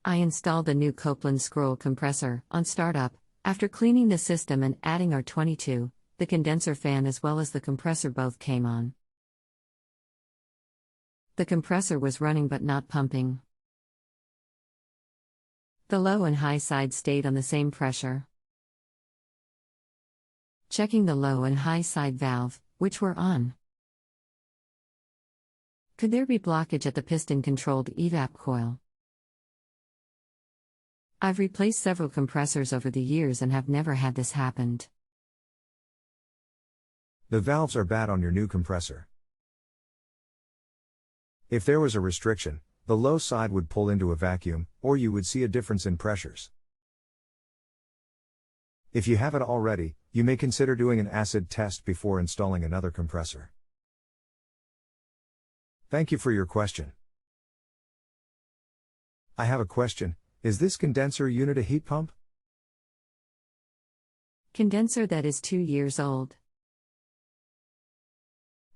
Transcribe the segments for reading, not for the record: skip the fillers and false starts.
I installed a new Copeland scroll compressor on startup. After cleaning the system and adding our 22, the condenser fan as well as the compressor both came on. The compressor was running but not pumping. The low and high side stayed on the same pressure. Checking the low and high side valve, which were on. Could there be blockage at the piston-controlled evap coil? I've replaced several compressors over the years and have never had this happen. The valves are bad on your new compressor. If there was a restriction, the low side would pull into a vacuum, or you would see a difference in pressures. If you haven't already, you may consider doing an acid test before installing another compressor. Thank you for your question. I have a question. Is this condenser unit a heat pump? Condenser that is 2 years old.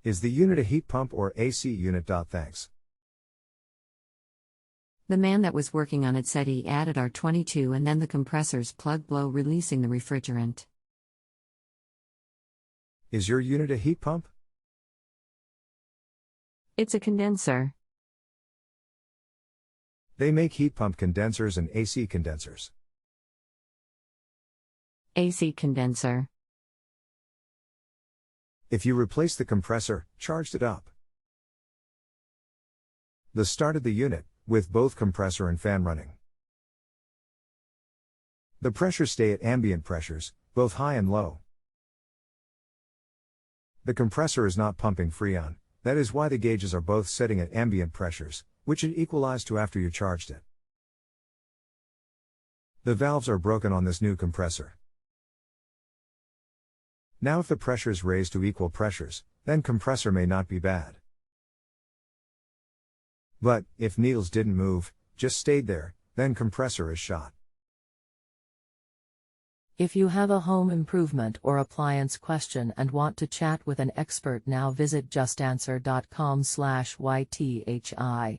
Is the unit a heat pump or AC unit? Thanks. The man that was working on it said he added our 22 and then the compressor's plug blow releasing the refrigerant. Is your unit a heat pump? It's a condenser. They make heat pump condensers and AC condensers. AC condenser. If you replaced the compressor, charged it up. Started the unit, with both compressor and fan running. The pressures stay at ambient pressures, both high and low. The compressor is not pumping freon, that is why the gauges are both setting at ambient pressures, which it equalized to after you charged it. The valves are broken on this new compressor. Now if the pressures raise to equal pressures, then compressor may not be bad. But, if needles didn't move, just stayed there, then compressor is shot. If you have a home improvement or appliance question and want to chat with an expert now visit justanswer.com/ythi.